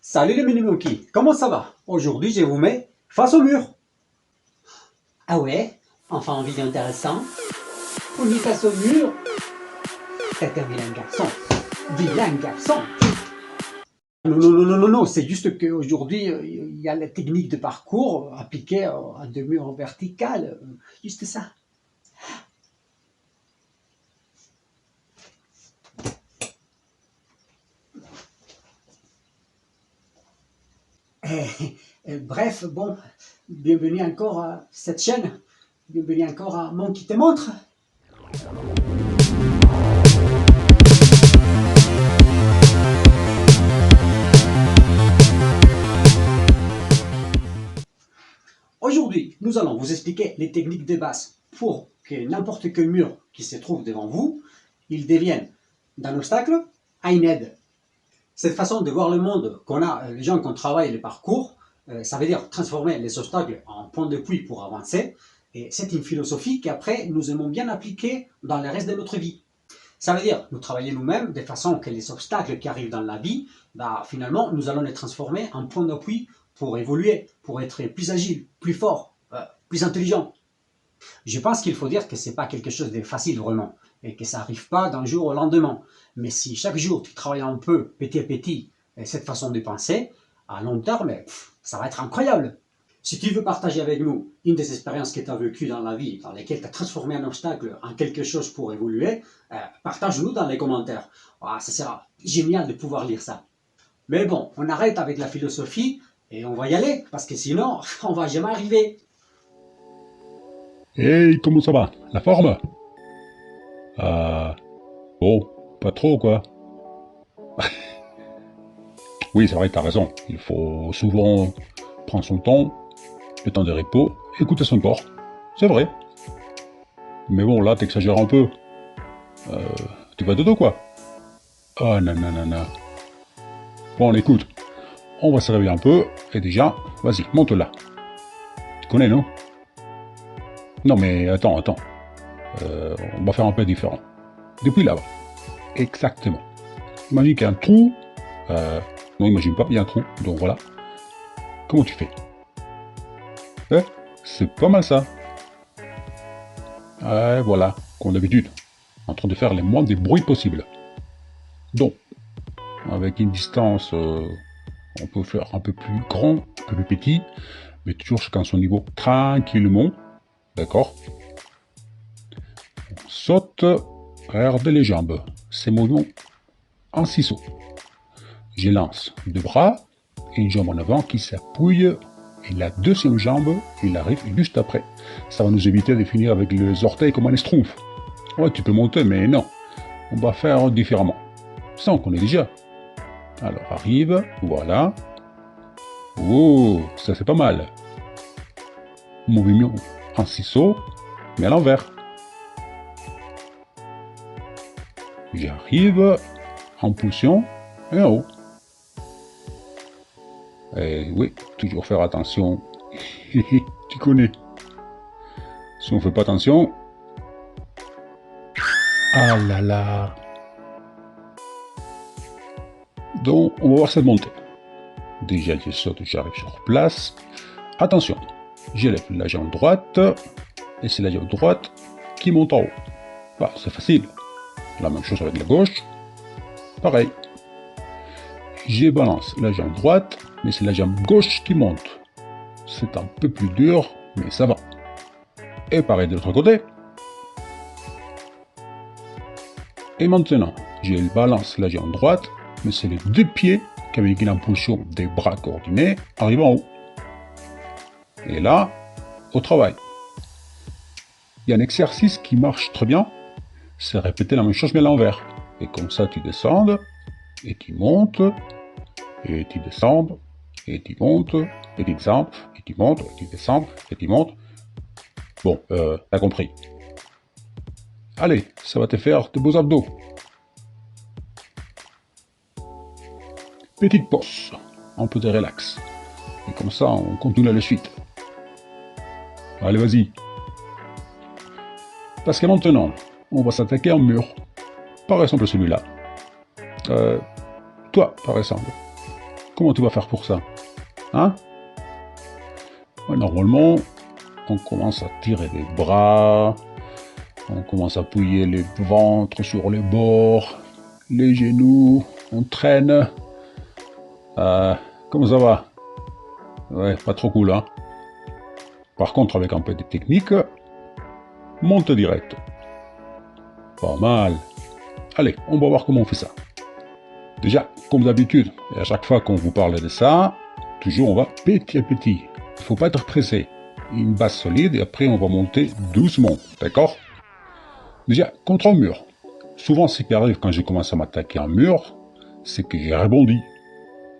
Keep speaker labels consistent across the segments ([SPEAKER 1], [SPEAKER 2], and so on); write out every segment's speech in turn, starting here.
[SPEAKER 1] Salut les mini-monkeys, comment ça va? Aujourd'hui, je vous mets face au mur.
[SPEAKER 2] Ah ouais? Enfin, en vidéo intéressant. On est face au mur. T'es un vilain garçon. Vilain garçon.
[SPEAKER 1] Non, non, non, non, non, non, c'est juste qu'aujourd'hui, il y a la technique de parcours appliquée à deux murs verticales. Juste ça. Bref, bon, bienvenue encore à cette chaîne. Bienvenue encore à Mon qui te montre. Aujourd'hui, nous allons vous expliquer les techniques de base pour que n'importe quel mur qui se trouve devant vous, il devienne d'un obstacle à une aide. Cette façon de voir le monde qu'on a, les gens qu'on travaille les parcours, ça veut dire transformer les obstacles en point d'appui pour avancer. Et c'est une philosophie qu'après, nous aimons bien appliquer dans le reste de notre vie. Ça veut dire nous travailler nous-mêmes de façon que les obstacles qui arrivent dans la vie, finalement, nous allons les transformer en point d'appui pour évoluer, pour être plus agile, plus fort, plus intelligent. Je pense qu'il faut dire que ce n'est pas quelque chose de facile vraiment, et que ça n'arrive pas d'un jour au lendemain. Mais si chaque jour tu travailles un peu, petit à petit, cette façon de penser, à long terme, ça va être incroyable. Si tu veux partager avec nous une des expériences que tu as vécues dans la vie, dans lesquelles tu as transformé un obstacle en quelque chose pour évoluer, partage-nous dans les commentaires. Ça sera génial de pouvoir lire ça. Mais bon, on arrête avec la philosophie et on va y aller, parce que sinon, on va jamais arriver.
[SPEAKER 3] Hey, comment ça va? La forme? Bon, pas trop quoi. Oui, c'est vrai, t'as raison. Il faut souvent prendre son temps, le temps de repos, écouter son corps. C'est vrai. Mais bon, là, t'exagères un peu. Tu vas dodo quoi? Ah, non, non, non, non. Bon, écoute, on va se réveiller un peu, et déjà, vas-y, monte là. Tu connais, non? Non, mais attends. On va faire un peu différent. Depuis là-bas. Exactement. Imagine qu'il y a un trou. Non, imagine pas, il y a un trou. Donc voilà. Comment tu fais? C'est pas mal ça. Voilà, comme d'habitude. En train de faire les moins de bruit possible. Donc, avec une distance, on peut faire un peu plus grand, un peu plus petit, mais toujours chacun son niveau, tranquillement. D'accord? On saute, regarde les jambes. Ces mouvements en ciseaux. Je lance deux bras, et une jambe en avant qui s'appuie, et la deuxième jambe, il arrive juste après. Ça va nous éviter de finir avec les orteils comme un schtroumpf. Ouais, tu peux monter, mais non. On va faire différemment. Ça, on connaît déjà. Alors, arrive, voilà. Oh, ça c'est pas mal. Mouvement en ciseaux, mais à l'envers. J'arrive en poussant et en haut. Et oui, toujours faire attention. Tu connais. Si on fait pas attention... Ah là là. Donc, on va voir cette montée. Déjà, je saute, j'arrive sur place. Attention, j'élève la jambe droite, et c'est la jambe droite qui monte en haut. Bah, c'est facile. La même chose avec la gauche. Pareil. Je balance la jambe droite, mais c'est la jambe gauche qui monte. C'est un peu plus dur, mais ça va. Et pareil de l'autre côté. Et maintenant, je balance la jambe droite, mais c'est les deux pieds qui, avec une impulsion des bras coordonnés, arrivent en haut. Et là, au travail. Il y a un exercice qui marche très bien, c'est répéter la même chose mais à l'envers. Et comme ça, tu descends, et tu montes, et tu descends, et tu montes, et tu descends, et tu montes, et tu descends, et tu montes. Bon, t'as compris. Allez, ça va te faire de beaux abdos. Petite pause, un peu de relax. Et comme ça, on continue la suite. Allez, vas-y. Parce que maintenant, on va s'attaquer à un mur. Par exemple, celui-là. Toi, par exemple. Comment tu vas faire pour ça? Hein? Ouais, normalement, on commence à tirer les bras, on commence à appuyer le ventre sur les bords, les genoux, on traîne. Comment ça va? Ouais, pas trop cool, hein? Par contre, avec un peu de technique, monte direct. Pas mal. Allez, on va voir comment on fait ça. Déjà, comme d'habitude, et à chaque fois qu'on vous parle de ça, toujours on va petit à petit. Il ne faut pas être pressé. Une base solide et après on va monter doucement, d'accord? Déjà, contre un mur. Souvent, ce qui arrive quand je commence à m'attaquer à un mur, c'est que j'ai rebondi.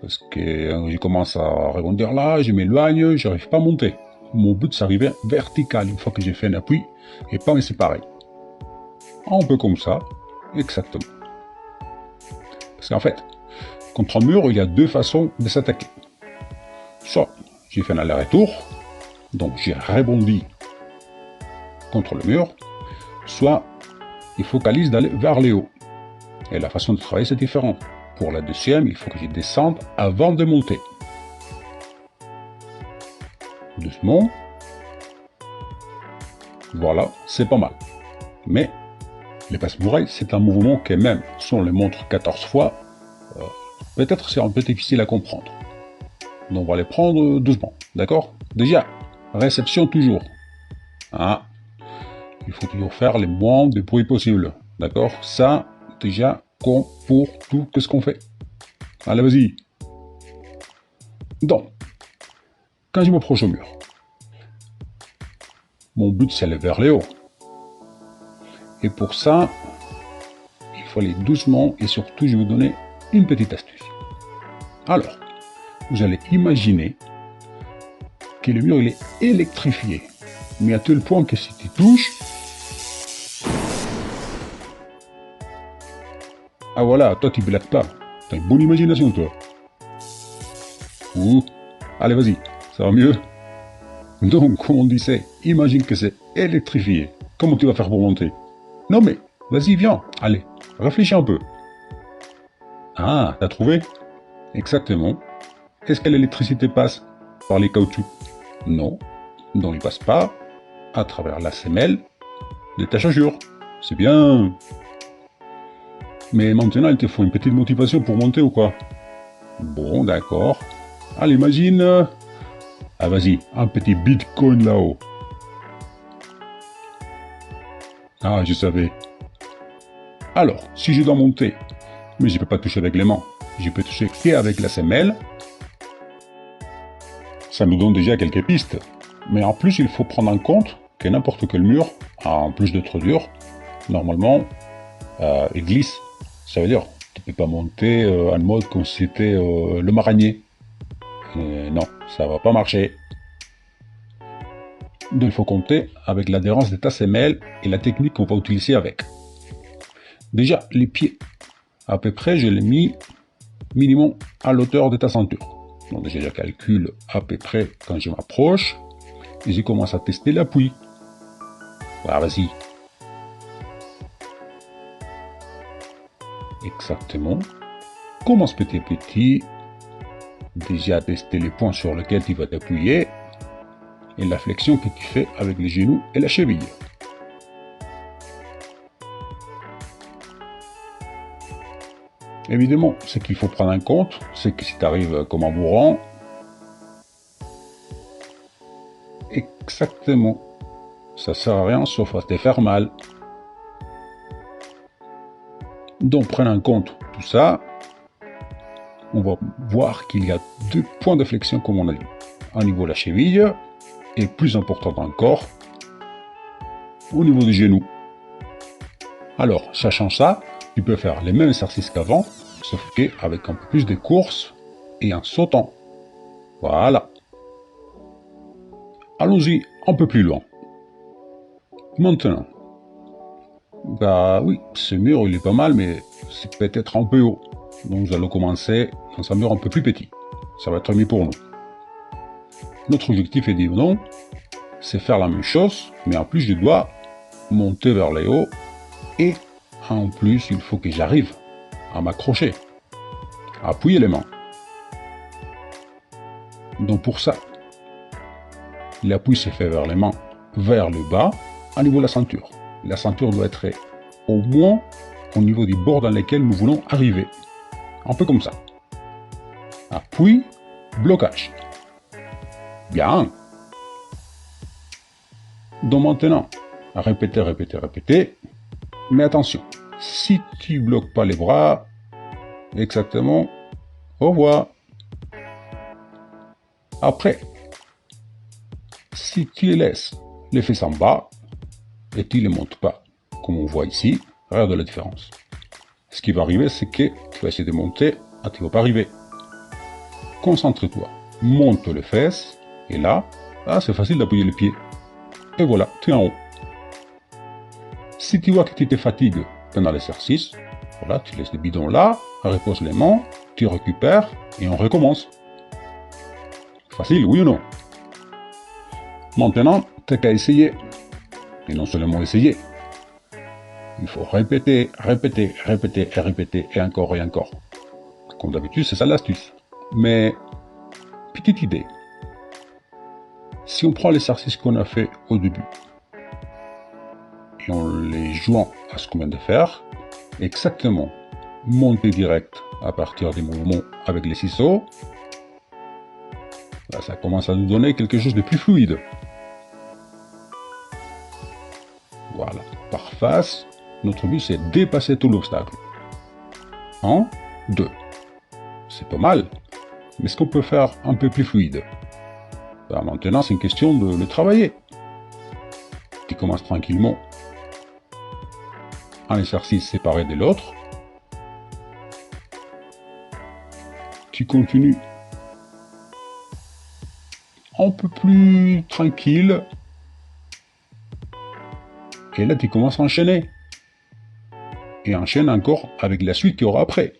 [SPEAKER 3] Parce que je commence à rebondir là, je m'éloigne, j'arrive pas à monter. Mon but, c'est d'arriver vertical une fois que j'ai fait un appui et pas me séparer. Un peu comme ça, exactement. Parce qu'en fait, contre un mur, il y a deux façons de s'attaquer. Soit j'ai fait un aller-retour, donc j'ai rebondi contre le mur, soit il focalise d'aller vers le haut. Et la façon de travailler, c'est différent. Pour la deuxième, il faut que je descende avant de monter. Doucement. Voilà, c'est pas mal. Mais les passe-murailles, c'est un mouvement que même si on le montre 14 fois, peut-être c'est un peu difficile à comprendre. Donc on va les prendre doucement, d'accord? Déjà, réception toujours. Ah, il faut toujours faire les moins de bruit possible, d'accord? Ça, déjà, comme pour tout ce qu'on fait. Allez, vas-y. Donc, quand je m'approche au mur, mon but c'est aller vers le haut. Et pour ça, il faut aller doucement et surtout je vais vous donner une petite astuce. Alors, vous allez imaginer que le mur il est électrifié, mais à tel point que si tu touches, ah voilà, toi tu blagues pas, t'as une bonne imagination toi. Ouh, allez vas-y, ça va mieux. Donc, comme on disait, imagine que c'est électrifié. Comment tu vas faire pour monter? Non mais, vas-y, viens, allez, réfléchis un peu. Ah, t'as trouvé? Exactement. Est-ce que l'électricité passe par les caoutchoucs? Non, donc il passe pas à travers la semelle de ta chaussure. C'est bien. Mais maintenant, il te faut une petite motivation pour monter ou quoi? Bon, d'accord. Allez, imagine... Ah, vas-y, un petit bitcoin là-haut. Ah, je savais. Alors, si je dois monter, mais je ne peux pas toucher avec les mains, je peux toucher qu'avec la semelle, ça nous donne déjà quelques pistes. Mais en plus, il faut prendre en compte que n'importe quel mur, en plus d'être dur, normalement, il glisse. Ça veut dire, tu ne peux pas monter en mode comme si c'était le maranier. Non, ça va pas marcher. Donc il faut compter avec l'adhérence de ta semelle et la technique qu'on va utiliser avec. Déjà, les pieds, à peu près, je les mis minimum à l'auteur de ta ceinture. Donc déjà, je calcule à peu près quand je m'approche et je commence à tester l'appui. Voilà, vas-y. Exactement. Commence petit à petit. Déjà tester les points sur lesquels tu vas t'appuyer et la flexion que tu fais avec les genoux et la cheville. Évidemment, ce qu'il faut prendre en compte, c'est que si tu arrives comme un bourrin, exactement, ça sert à rien sauf à te faire mal. Donc prenez en compte tout ça. On va voir qu'il y a deux points de flexion comme on a dit. Au niveau de la cheville, et plus important encore, au niveau du genou. Alors, sachant ça, tu peux faire les mêmes exercices qu'avant, sauf qu'avec un peu plus de course et en sautant. Voilà. Allons-y un peu plus loin. Maintenant, bah oui, ce mur il est pas mal, mais c'est peut-être un peu haut. Donc nous allons commencer dans un mur un peu plus petit. Ça va être mieux pour nous. Notre objectif est dit non, c'est faire la même chose, mais en plus je dois monter vers les hauts et en plus il faut que j'arrive à m'accrocher, à appuyer les mains. Donc pour ça, l'appui se fait vers les mains, vers le bas, au niveau de la ceinture. La ceinture doit être au moins au niveau des bords dans lesquels nous voulons arriver. Un peu comme ça. Appui, blocage. Bien. Donc maintenant, répétez, répétez, répétez. Mais attention, si tu bloques pas les bras, exactement, au revoir. Après, si tu les laisses les fesses en bas et tu les montes pas, comme on voit ici, regarde la différence. Ce qui va arriver, c'est que tu vas essayer de monter, tu ne vas pas arriver. Concentre-toi, monte les fesses, et là, c'est facile d'appuyer les pieds. Et voilà, tu es en haut. Si tu vois que tu te fatigues pendant l'exercice, voilà, tu laisses le bidon là, repose les mains, tu récupères, et on recommence. Facile, oui ou non? Maintenant, tu n'as qu'à essayer. Et non seulement essayer. Il faut répéter, répéter, répéter et répéter, et encore et encore. Comme d'habitude, c'est ça l'astuce. Mais, petite idée. Si on prend l'exercice qu'on a fait au début, et on les joint à ce qu'on vient de faire, exactement, monter direct à partir des mouvements avec les ciseaux, là, ça commence à nous donner quelque chose de plus fluide. Voilà, par face, notre but c'est de dépasser tout l'obstacle. 1, 2. C'est pas mal, mais est-ce qu'on peut faire un peu plus fluide? Maintenant, c'est une question de le travailler. Tu commences tranquillement. Un exercice séparé de l'autre. Tu continues un peu plus tranquille. Et là, tu commences à enchaîner. Et enchaîne encore avec la suite qu'il y aura après.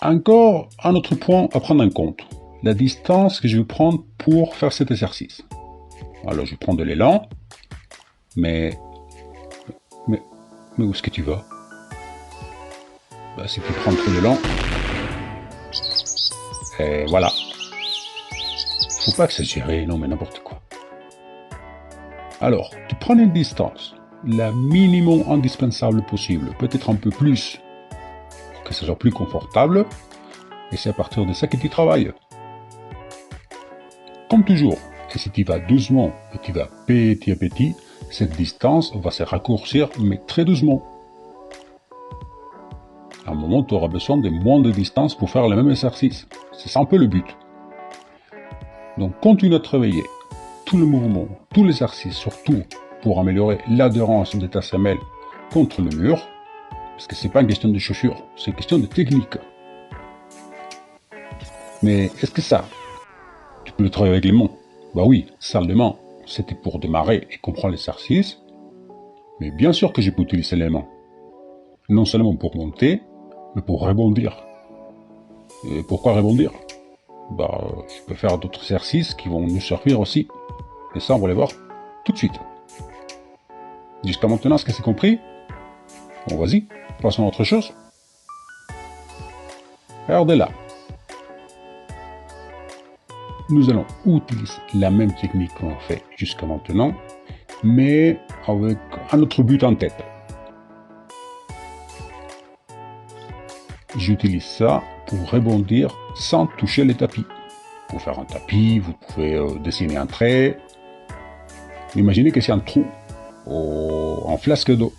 [SPEAKER 3] Encore un autre point à prendre en compte. La distance que je vais prendre pour faire cet exercice. Alors, je vais prendre de l'élan. Mais où est-ce que tu vas? Si tu prends trop d'élan. Et voilà. Faut pas exagérer, non mais n'importe quoi. Alors, tu prends une distance, la minimum indispensable possible, peut-être un peu plus, pour que ça soit plus confortable, et c'est à partir de ça que tu travailles. Comme toujours, et si tu vas doucement et tu vas petit à petit, cette distance va se raccourcir, mais très doucement. À un moment, tu auras besoin de moins de distance pour faire le même exercice. C'est ça un peu le but. Donc, continue à travailler tout le mouvement, tout l'exercice, surtout pour améliorer l'adhérence de ta semelle contre le mur, parce que c'est pas une question de chaussure, c'est une question de technique. Mais est-ce que ça, tu peux le travailler avec les mains? Bah oui, salle de main, c'était pour démarrer et comprendre l'exercice, mais bien sûr que je peux utiliser les mains. Non seulement pour monter, mais pour rebondir. Et pourquoi rebondir? Je peux faire d'autres exercices qui vont nous servir aussi. Et ça, on va les voir tout de suite. Jusqu'à maintenant, est-ce que c'est compris? Bon, vas-y, passons à autre chose. Regardez là. Nous allons utiliser la même technique qu'on a fait jusqu'à maintenant, mais avec un autre but en tête. J'utilise ça pour rebondir sans toucher les tapis. Pour faire un tapis, vous pouvez dessiner un trait. Imaginez que c'est un trou en flasque d'eau.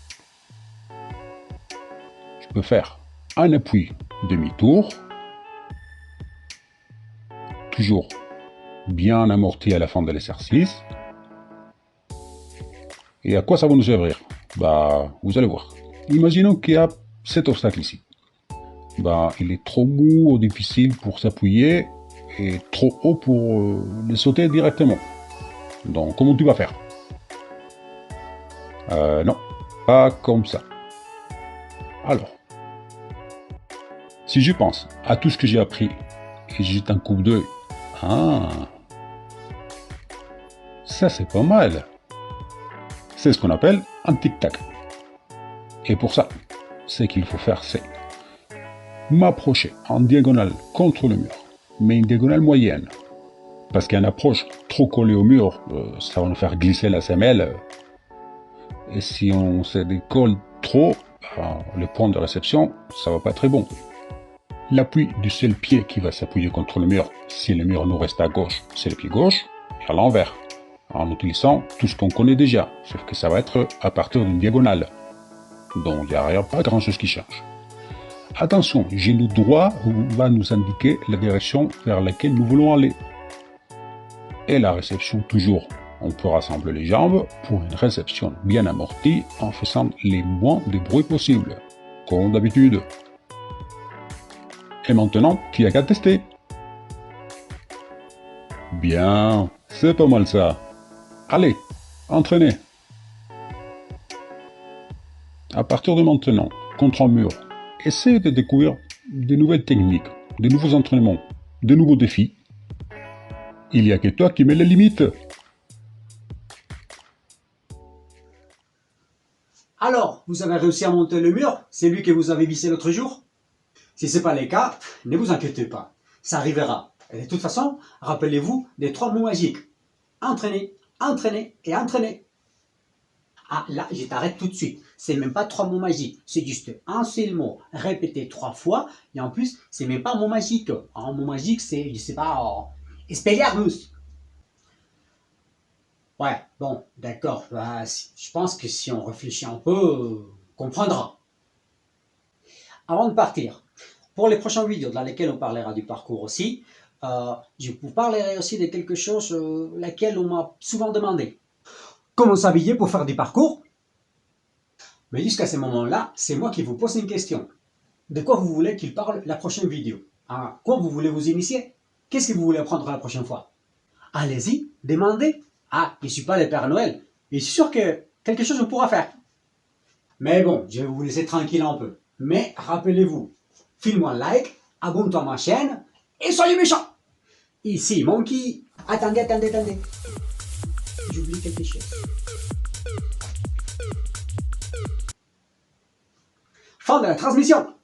[SPEAKER 3] Je peux faire un appui demi-tour, toujours bien amorti à la fin de l'exercice. Et à quoi ça va nous servir? Vous allez voir. Imaginons qu'il y a cet obstacle ici. Il est trop mou ou difficile pour s'appuyer et trop haut pour le sauter directement. Donc, comment tu vas faire? Non, pas comme ça. Alors, si je pense à tout ce que j'ai appris et je jette un coup d'œil, ça c'est pas mal. C'est ce qu'on appelle un tic-tac. Et pour ça, ce qu'il faut faire, c'est m'approcher en diagonale contre le mur mais une diagonale moyenne. Parce qu'une approche trop collée au mur, ça va nous faire glisser la semelle. Et si on se décolle trop, le point de réception, ça va pas être très bon. L'appui du seul pied qui va s'appuyer contre le mur, si le mur nous reste à gauche, c'est le pied gauche, et à l'envers, en utilisant tout ce qu'on connaît déjà, sauf que ça va être à partir d'une diagonale. Donc il n'y a pas grand chose qui change. Attention, genou droit va nous indiquer la direction vers laquelle nous voulons aller. Et la réception toujours. On peut rassembler les jambes pour une réception bien amortie en faisant les moins de bruit possible, comme d'habitude. Et maintenant, qui a qu'à tester? Bien, c'est pas mal ça. Allez, entraînez. À partir de maintenant, contre un mur, essayez de découvrir de nouvelles techniques, de nouveaux entraînements, de nouveaux défis. Il n'y a que toi qui mets les limites.
[SPEAKER 1] Alors, vous avez réussi à monter le mur? C'est lui que vous avez vissé l'autre jour? Si ce n'est pas le cas, ne vous inquiétez pas, ça arrivera. Et de toute façon, rappelez-vous des 3 mots magiques. Entraîner, entraîner et entraîner. Ah là, je t'arrête tout de suite. C'est même pas 3 mots magiques. C'est juste un seul mot répété 3 fois. Et en plus, c'est même pas un mot magique. Un mot magique, c'est, je sais pas, Expelliarmus. Ouais, bon, d'accord. Bah, je pense que si on réfléchit un peu, on comprendra. Avant de partir, pour les prochaines vidéos dans lesquelles on parlera du parcours aussi, je vous parlerai aussi de quelque chose laquelle on m'a souvent demandé. Comment s'habiller pour faire du parcours? Mais jusqu'à ce moment-là, c'est moi qui vous pose une question. De quoi vous voulez qu'il parle la prochaine vidéo? À quoi vous voulez vous initier? Qu'est-ce que vous voulez apprendre la prochaine fois? Allez-y, demandez. Ah, je ne suis pas le Père Noël, mais je suis sûr que quelque chose on pourra faire. Mais bon, je vais vous laisser tranquille un peu. Mais rappelez-vous, file-moi un like, abonne-toi à ma chaîne, et soyez méchants! Ici, Monkey. Attendez. J'oublie quelque chose. Fin de la transmission!